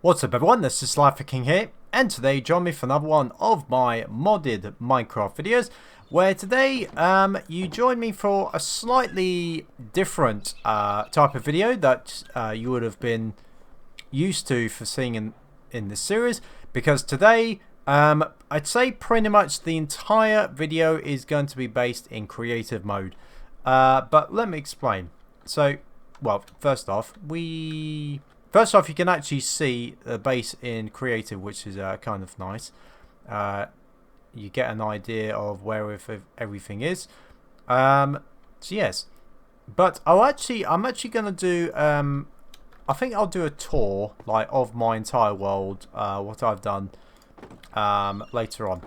What's up everyone, this is SliferKing here, and today join me for another one of my modded Minecraft videos, where today you join me for a slightly different type of video that you would have been used to for seeing in this series, because today I'd say pretty much the entire video is going to be based in creative mode. But let me explain. So, well, first off, you can actually see the base in creative, which is kind of nice. You get an idea of where everything is. So yes, but I'm actually going to do. I think I'll do a tour of my entire world, what I've done later on.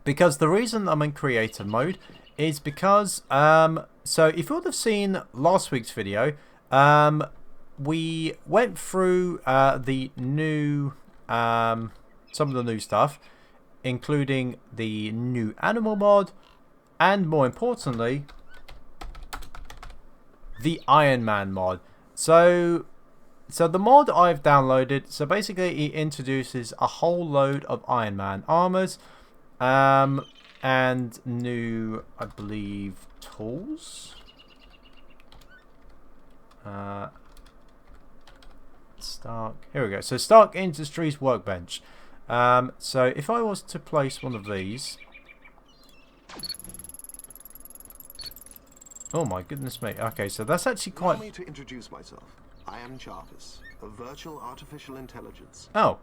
Because the reason I'm in creative mode is because so if you would have seen last week's video, we went through the new some of the new stuff, including the new animal mod, and more importantly the Iron Man mod. So the mod I've downloaded, so basically it introduces a whole load of Iron Man armors, and new, I believe, tools. Here we go. So Stark Industries workbench. So if I was to place one of these, oh my goodness me. Okay, so that's actually quite. Allow me to introduce myself. I am Jarvis, a virtual artificial intelligence. Oh.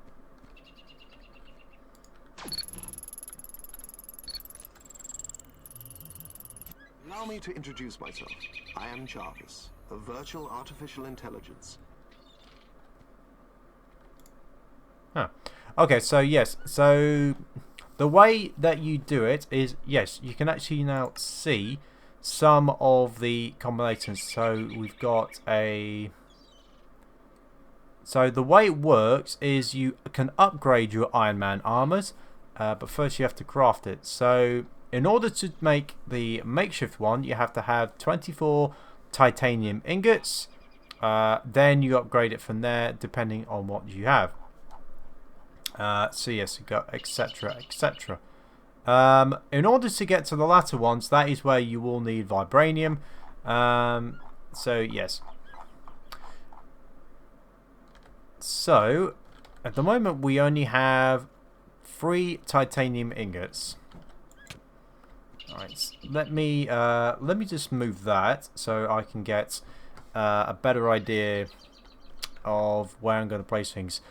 Allow me to introduce myself. I am Jarvis, a virtual artificial intelligence. Huh. Okay, so yes, so the way that you do it is, yes, you can actually now see some of the combinations. So we've got a... So the way it works is you can upgrade your Iron Man armors, but first you have to craft it. So in order to make the makeshift one, you have to have 24 titanium ingots. Then you upgrade it from there, depending on what you have. So yes, you got etc, etc. In order to get to the latter ones, that is where you will need vibranium. So yes. So at the moment we only have 3 titanium ingots. Alright, let me just move that so I can get a better idea of where I'm going to place things.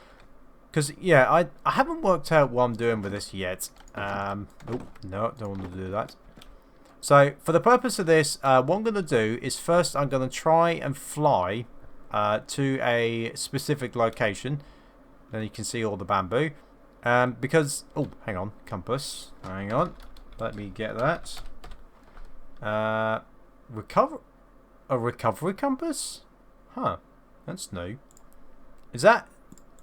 Because, yeah, I haven't worked out what I'm doing with this yet. Oh, no, don't want to do that. So, for the purpose of this, what I'm going to do is first I'm going to try and fly to a specific location. Then you can see all the bamboo. Because, oh, hang on, compass. Hang on, let me get that. A recovery compass? Huh, that's new. Is that...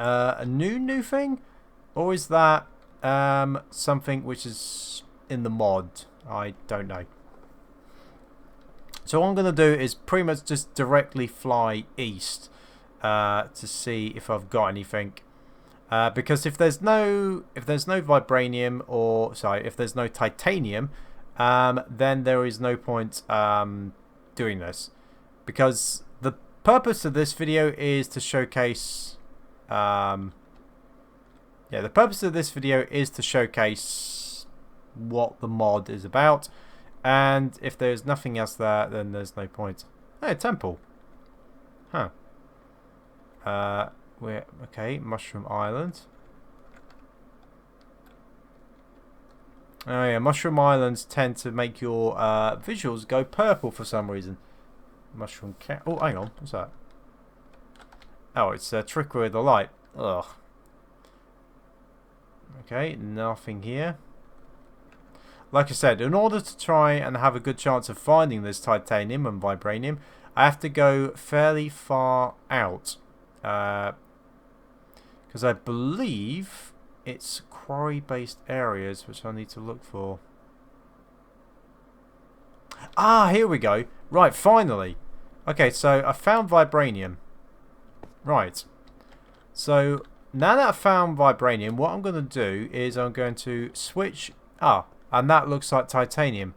a new thing, or is that something which is in the mod? I don't know. So what I'm gonna do is pretty much just directly fly east to see if I've got anything. Because if there's no vibranium, or sorry, if there's no titanium, then there is no point doing this, because the purpose of this video is to showcase. Yeah, the purpose of this video is to showcase what the mod is about, and if there's nothing else there, then there's no point. Hey, a temple. Huh. We're okay. Mushroom Island. Oh yeah, Mushroom Islands tend to make your visuals go purple for some reason. Mushroom cat. Oh, hang on. What's that? Oh, it's a trickery of the light. Ugh. Okay, nothing here. Like I said, in order to try and have a good chance of finding this titanium and vibranium, I have to go fairly far out. Because I believe it's quarry-based areas which I need to look for. Ah, here we go. Right, finally. Okay, so I found vibranium. Right. So now that I've found vibranium, what I'm going to do is I'm going to switch. Ah, and that looks like titanium.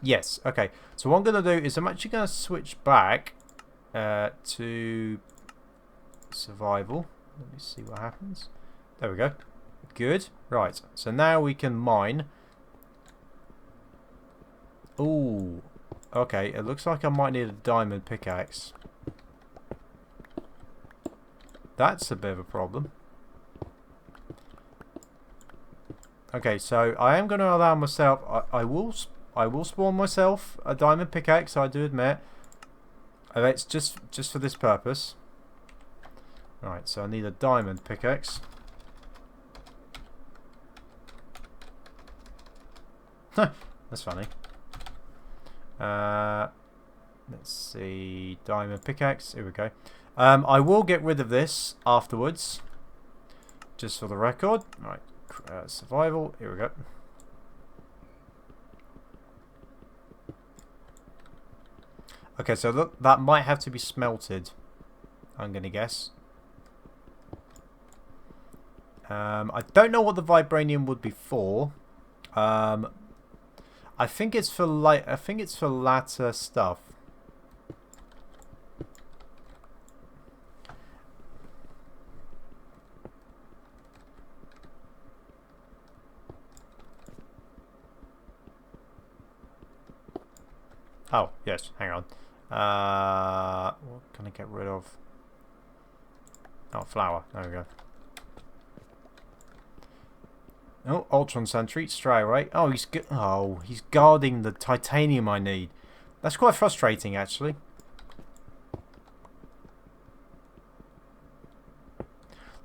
Yes, okay. So what I'm going to do is I'm actually going to switch back to survival. Let me see what happens. There we go. Good. Right. So now we can mine. Ooh. Okay. It looks like I might need a diamond pickaxe. That's a bit of a problem. Okay. So I am going to allow myself. I will spawn myself a diamond pickaxe. I do admit. It's just for this purpose. Right. So I need a diamond pickaxe. That's funny. Let's see. Diamond pickaxe. Here we go. I will get rid of this afterwards. Just for the record. Right. Survival. Here we go. Okay, so look, that might have to be smelted. I'm going to guess. I don't know what the vibranium would be for. I think it's for latter stuff. Oh, yes, hang on. What can I get rid of? Oh, flour. There we go. Oh, Ultron Sentry, straight away. Oh, he's guarding the titanium I need. That's quite frustrating, actually.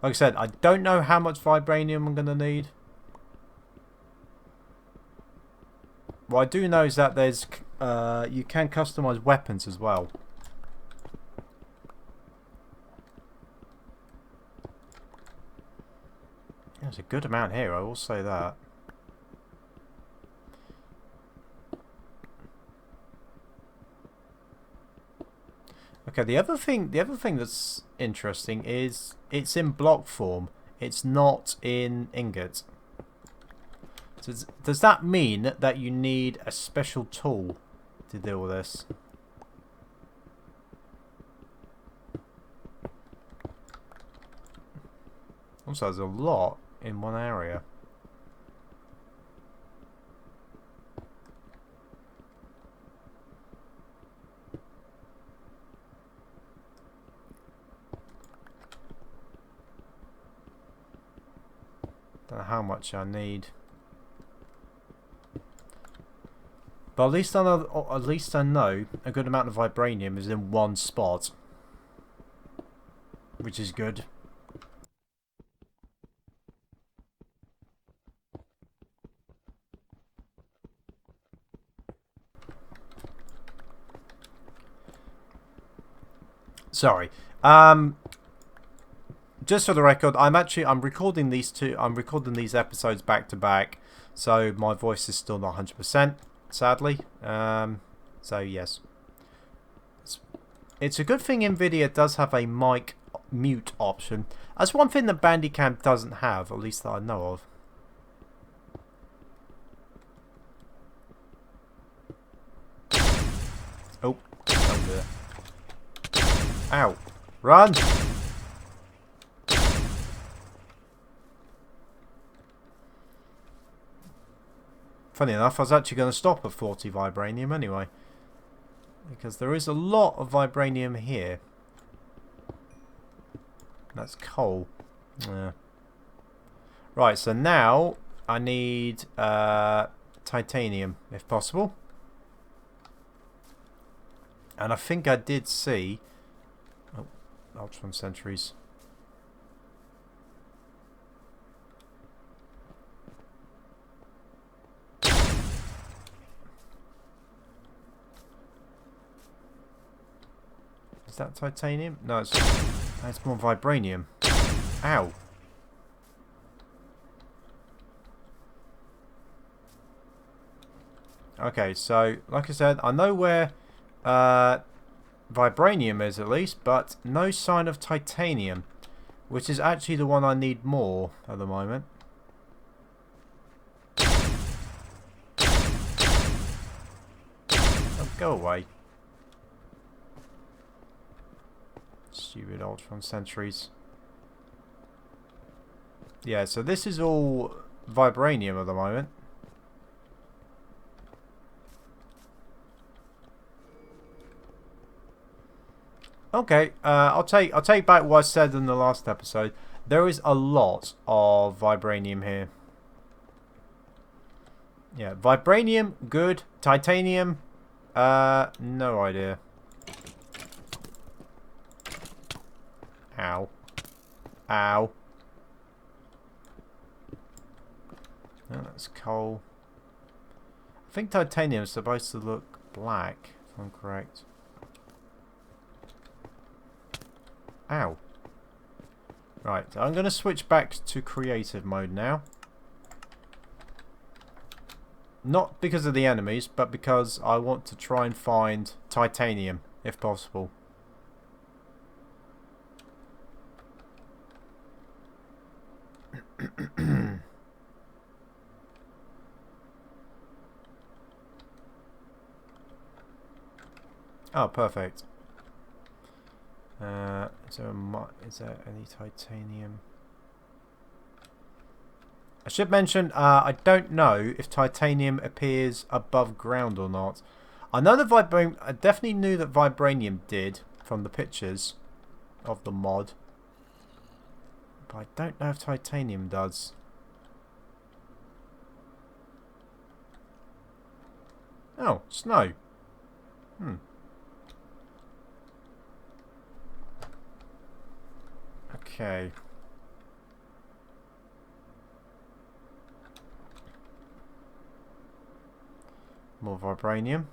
Like I said, I don't know how much vibranium I'm going to need. What I do know is that there's you can customize weapons as well. There's a good amount here, I will say that. Okay, the other thing that's interesting is it's in block form. It's not in ingot. So does that mean that you need a special tool to deal with this? Also, there's a lot in one area. Don't know how much I need. But at least I know a good amount of vibranium is in one spot, which is good. Sorry. Just for the record, I'm recording these episodes back to back, so my voice is still not 100%, sadly. So yes. It's a good thing Nvidia does have a mic mute option. That's one thing that Bandicam doesn't have, at least that I know of. Oh, over there. Ow. Run! Funny enough, I was actually going to stop at 40 vibranium anyway. Because there is a lot of vibranium here. That's coal. Yeah. Right, so now I need titanium, if possible. And I think I did see... Oh, Ultron Sentries. Is that titanium? No, it's more vibranium. Ow. Okay, so like I said, I know where vibranium is at least, but no sign of titanium. which is actually the one I need more at the moment. Oh, go away. Stupid Ultron sentries. Yeah, so this is all vibranium at the moment. Okay, I'll take back what I said in the last episode. There is a lot of vibranium here. Yeah, vibranium, good. Titanium, no idea. Ow. Ow. No, that's coal. I think titanium is supposed to look black, if I'm correct. Ow. Right, I'm going to switch back to creative mode now. Not because of the enemies, but because I want to try and find titanium, if possible. Oh, perfect. Is there any titanium? I should mention, I don't know if titanium appears above ground or not. I know that I definitely knew that vibranium did from the pictures of the mod, but I don't know if titanium does. Oh, snow. Okay. More vibranium.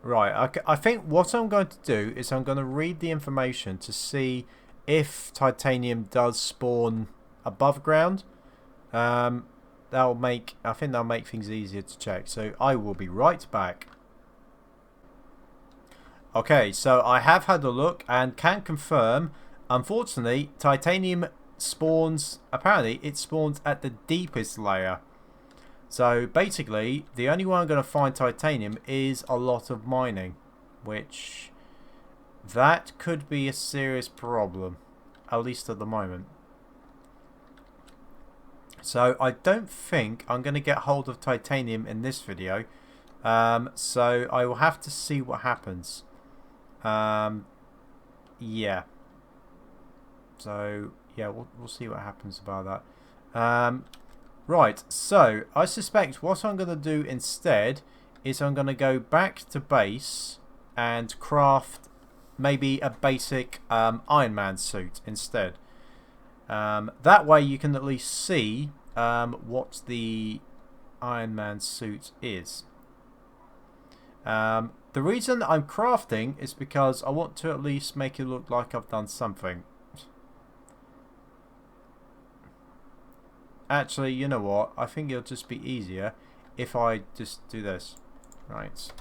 Right, I think what I'm going to do is I'm going to read the information to see if titanium does spawn above ground. I think that'll make things easier to check. So I will be right back. Okay, so I have had a look and can confirm, unfortunately, titanium spawns, apparently it spawns at the deepest layer. So basically, the only way I'm going to find titanium is a lot of mining, which that could be a serious problem, at least at the moment. So I don't think I'm going to get hold of titanium in this video, so I will have to see what happens. Yeah. So yeah, we'll see what happens about that. Right, so I suspect what I'm going to do instead is I'm going to go back to base and craft maybe a basic Iron Man suit instead. That way you can at least see what the Iron Man suit is. The reason that I'm crafting is because I want to at least make it look like I've done something. Actually, you know what? I think it'll just be easier if I just do this. Right.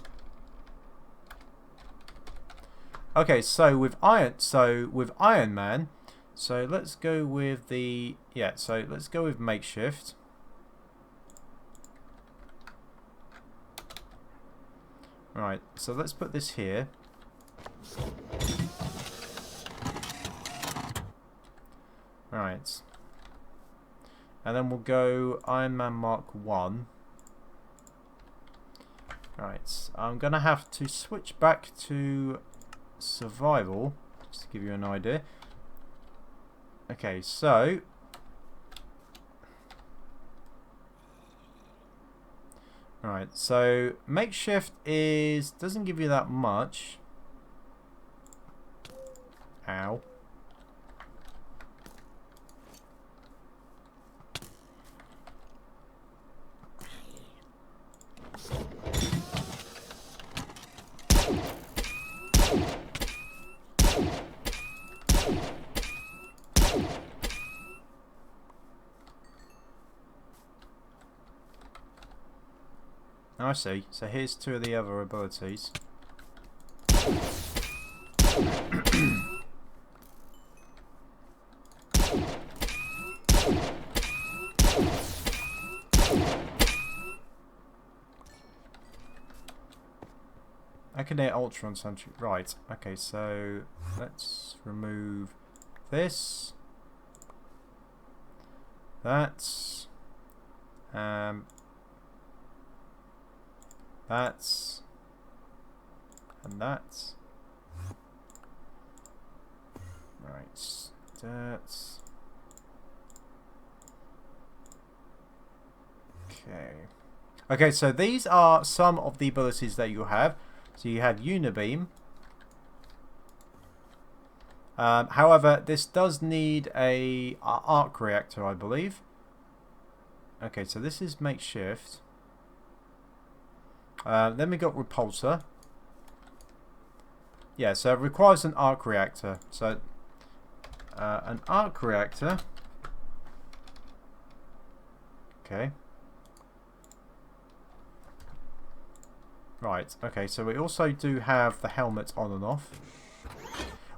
Okay, so with Iron Man, so let's go with the let's go with makeshift. Right, so let's put this here. Right. And then we'll go Iron Man Mark 1. Right, I'm going to have to switch back to survival, just to give you an idea. Okay, so right, so makeshift doesn't give you that much. Ow. I see. So here's two of the other abilities. I can hit Ultra on Sentry. Right. Okay, so let's remove this. That's that's and that's right. That's okay. Okay, so these are some of the abilities that you have. So you have Unibeam. However, this does need a arc reactor, I believe. Okay, so this is makeshift. Then we got repulsor. Yeah, so it requires an arc reactor. So an arc reactor. Okay. Right, okay, so we also do have the helmet on and off,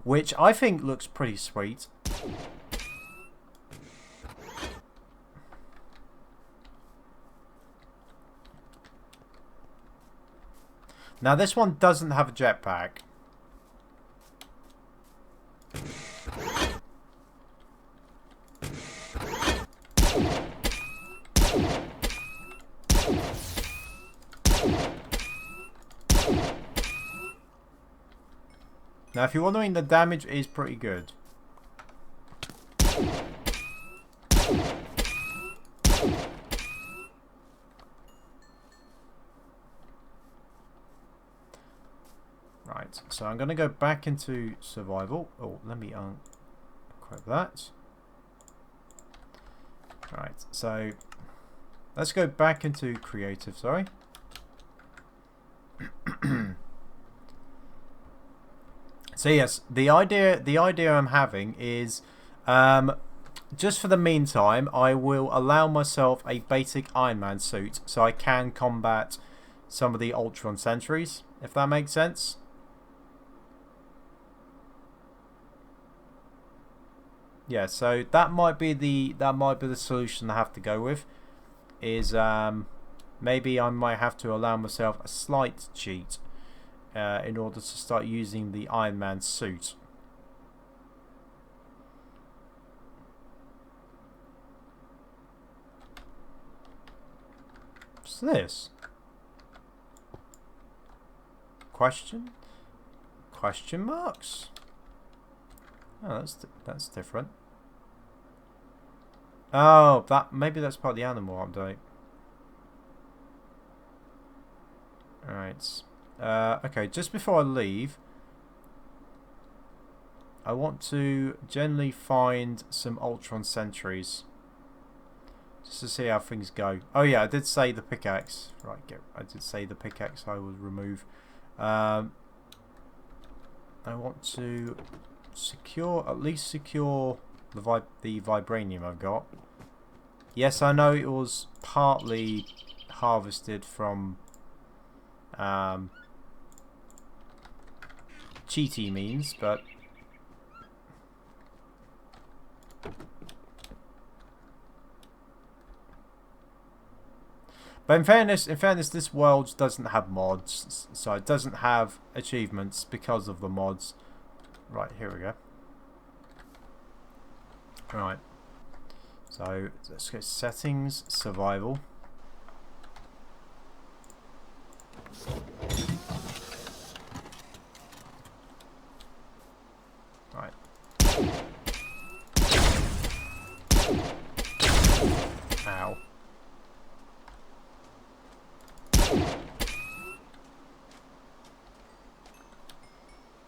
which I think looks pretty sweet. Now this one doesn't have a jetpack. Now, if you're wondering, the damage is pretty good. Right, so I'm going to go back into survival. Oh, let me unequip that. Right, so let's go back into creative, sorry. So yes, the idea I'm having is, just for the meantime, I will allow myself a basic Iron Man suit so I can combat some of the Ultron sentries, if that makes sense. Yeah, so that might be the solution I have to go with. Is maybe I might have to allow myself a slight cheat. In order to start using the Iron Man suit. What's this? Question marks? Oh, that's different. Oh, maybe that's part of the animal update. Alright. Okay, just before I leave, I want to generally find some Ultron sentries, just to see how things go. Oh yeah, I did say the pickaxe. Right, I did say the pickaxe I would remove. I want to at least secure the vibranium I've got. Yes, I know it was partly harvested from cheaty means, but in fairness, this world doesn't have mods, so it doesn't have achievements because of the mods. Right, here we go. Right, so let's go settings, survival. Right. Ow.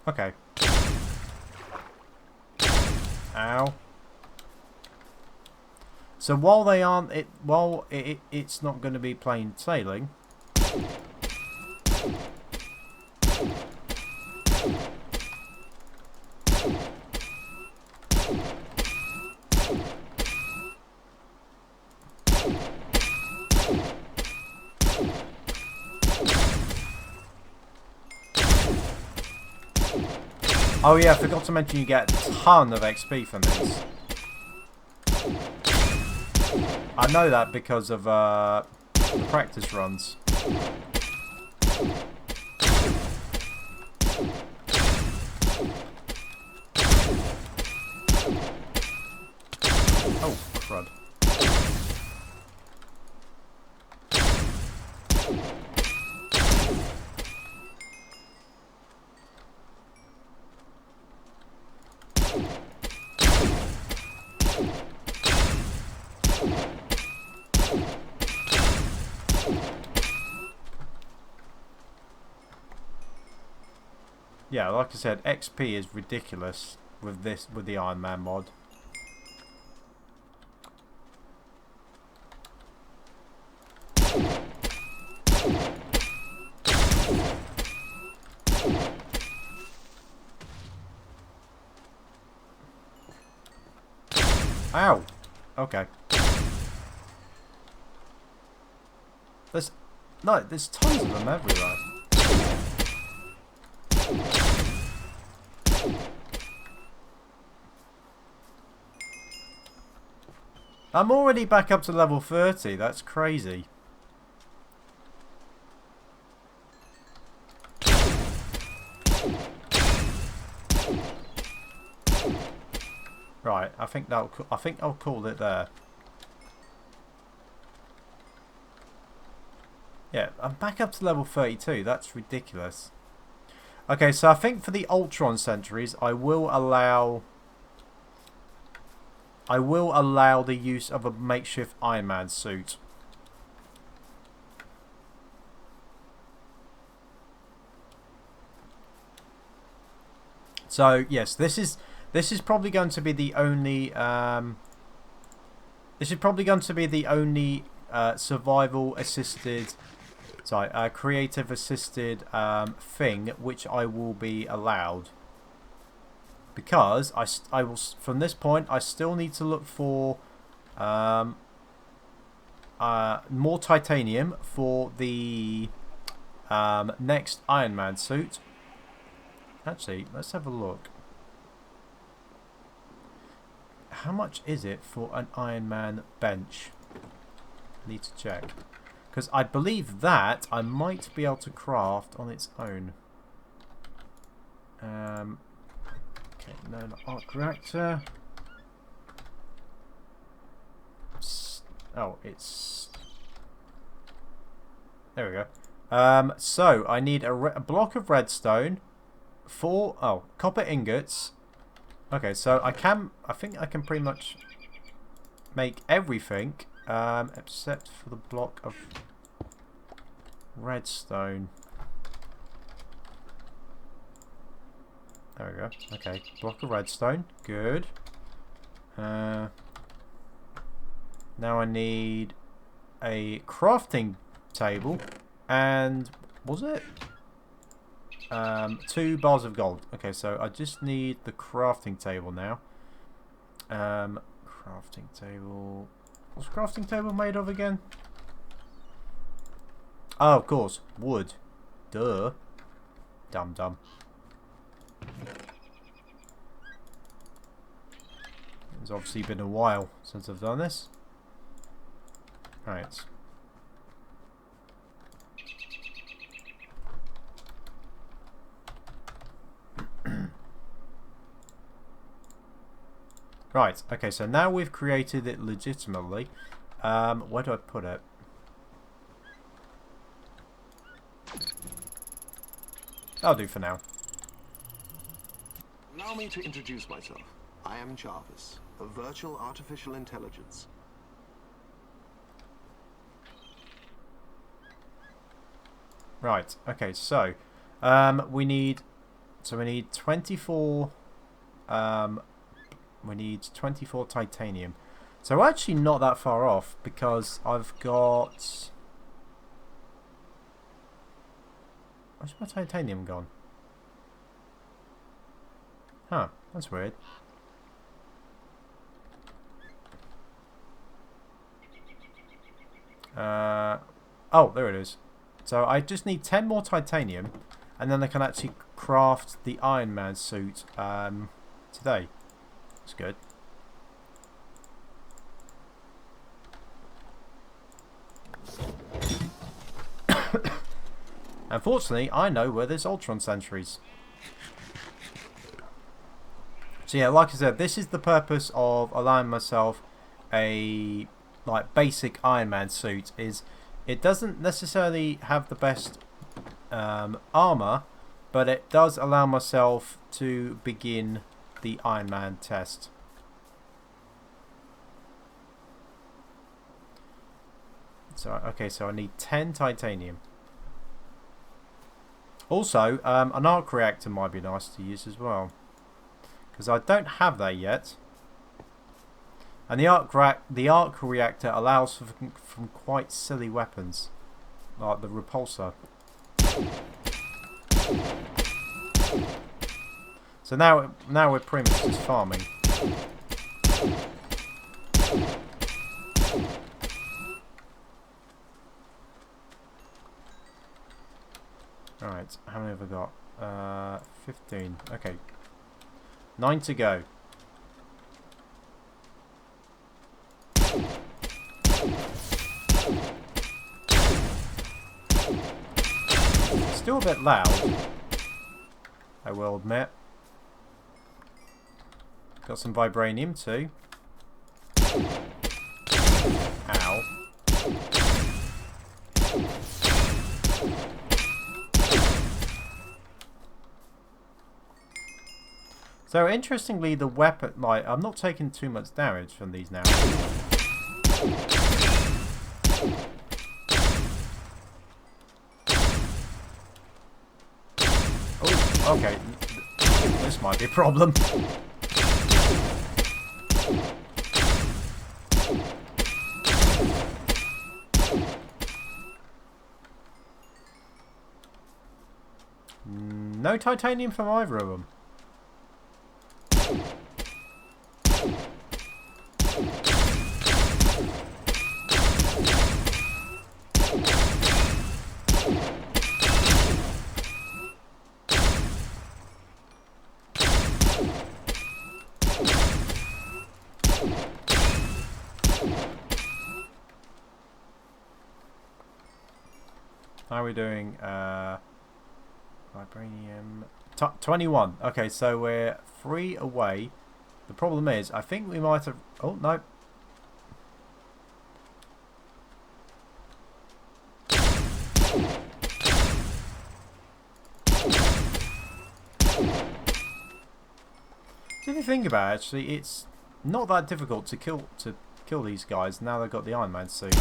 Okay. Ow. So while they aren't, it's not going to be plain sailing. Oh yeah, I forgot to mention you get a ton of XP from these. I know that because of the practice runs. Oh, crud. Yeah, like I said, XP is ridiculous with the Iron Man mod. Ow! Okay. There's tons of them everywhere. I'm already back up to level 30. That's crazy. Right, I think I'll call it there. Yeah, I'm back up to level 32. That's ridiculous. Okay, so I think for the Ultron sentries, I will allow the use of a makeshift Iron Man suit. So yes, this is probably going to be the only survival assisted, creative assisted thing which I will be allowed. Because I will, from this point, I still need to look for more titanium for the next Iron Man suit. Actually, let's have a look. How much is it for an Iron Man bench? Need to check. Because I believe that I might be able to craft on its own. Okay, no, not arc reactor. Oh, it's... There we go. So, I need a block of redstone, 4 copper ingots. Okay, so I think I can pretty much make everything, except for the block of redstone. There we go. Okay, block of redstone. Good. Now I need a crafting table and was it 2 bars of gold. Okay, so I just need the crafting table now. Crafting table. What's crafting table made of again? Oh, of course, wood. Duh. Dumb. It's obviously been a while since I've done this. Right. Right, okay, so now we've created it legitimately. Where do I put it? I'll do for now. Allow me to introduce myself. I am Jarvis, a virtual artificial intelligence. Right, okay, so we need 24 we need 24 titanium. So we're actually not that far off because I've got... Where's my titanium gone? Huh, that's weird. Oh, there it is. So I just need 10 more titanium, and then I can actually craft the Iron Man suit today. That's good. Unfortunately, I know where there's Ultron sentries. So yeah, like I said, this is the purpose of allowing myself a basic Iron Man suit. Is it doesn't necessarily have the best armor, but it does allow myself to begin the Iron Man test. So okay, so I need 10 titanium. Also, an arc reactor might be nice to use as well, because I don't have that yet. And the arc reactor allows for from quite silly weapons, like the repulsor. So now we're pretty much just farming. Alright, how many have I got? 15. Okay. 9 to go. Still a bit loud, I will admit. Got some vibranium too. Ow. So interestingly, the weapon, like, I'm not taking too much damage from these now. Oh, okay. This might be a problem. No titanium from either of them. How are we doing? Vibranium 21. Okay, so we're 3 away. The problem is, I think we might have. Oh no. If you think about it, actually, it's not that difficult to kill these guys. Now they've got the Iron Man suit.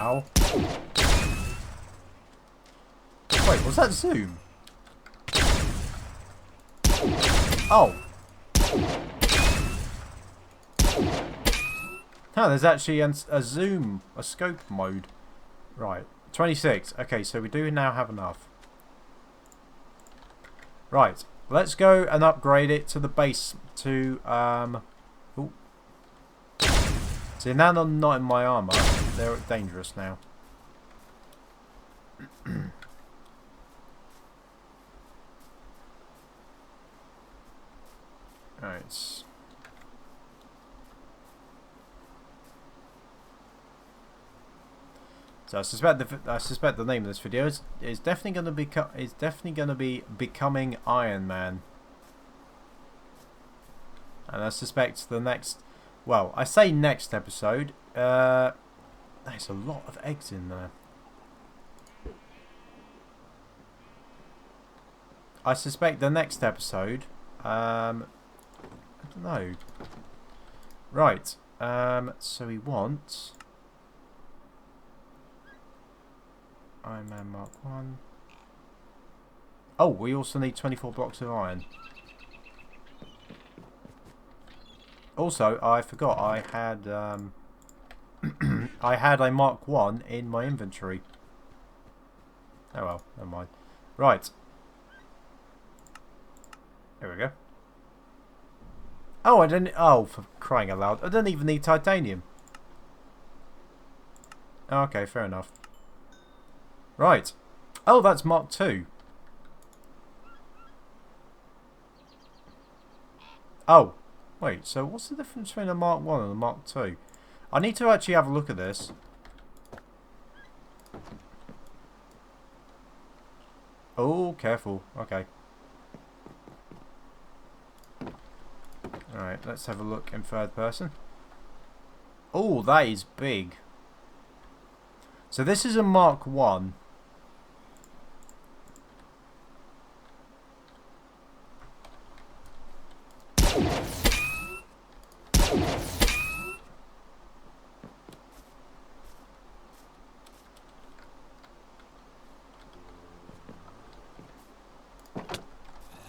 Ow. Wait, was that zoom? Oh. No, there's actually a zoom, a scope mode. Right. 26. Okay, so we do now have enough. Right. Let's go and upgrade it to the base to ooh. See, now they're not in my armor. They're dangerous now. Alright. So I suspect the name of this video is definitely going to be becoming Iron Man. And I suspect the next, well, I say next episode, there's a lot of eggs in there. I suspect the next episode, I don't know. Right, so we want Iron Man Mark 1. Oh, we also need 24 blocks of iron. Also, I forgot I had I had a Mark 1 in my inventory. Oh well, never mind. Right. Here we go. Oh, I didn't... Oh, for crying out loud. I don't even need titanium. Okay, fair enough. Right. Oh, that's Mark 2. Oh. Wait, so what's the difference between a Mark 1 and a Mark 2? I need to actually have a look at this. Oh, careful. Okay. Alright, let's have a look in third person. Oh, that is big. So this is a Mark 1.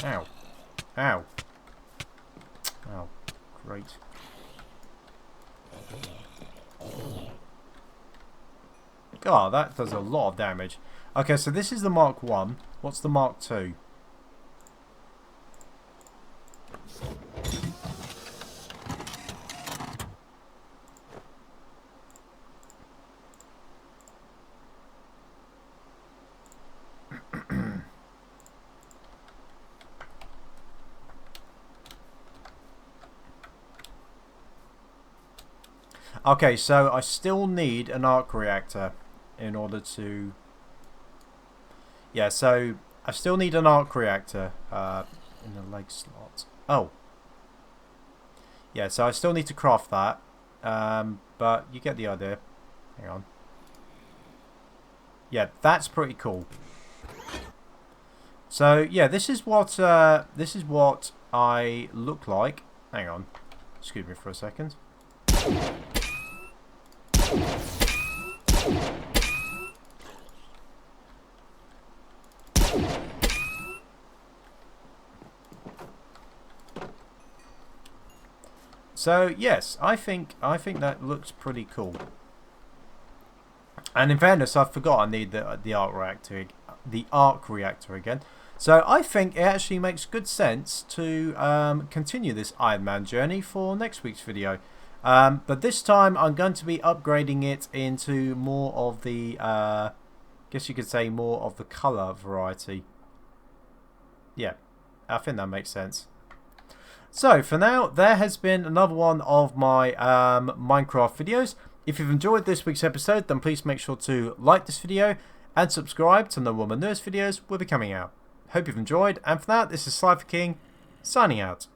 Ow. Ow. Oh, great. God, that does a lot of damage. Okay, so this is the Mark 1. What's the Mark 2? Okay, so I still need an arc reactor in order to... Yeah, so I still need an arc reactor in the leg slot. Oh. Yeah, so I still need to craft that. But you get the idea. Hang on. Yeah, that's pretty cool. So, yeah, this is what I look like. Hang on. Excuse me for a second. So yes, I think that looks pretty cool. And in fairness, I forgot I need the arc reactor again. So I think it actually makes good sense to continue this Iron Man journey for next week's video. But this time I'm going to be upgrading it into more of the, guess you could say more of the colour variety. Yeah, I think that makes sense. So for now, there has been another one of my Minecraft videos. If you've enjoyed this week's episode, then please make sure to like this video and subscribe to know when my newest videos will be coming out. Hope you've enjoyed, and for that, this is SliferKing, signing out.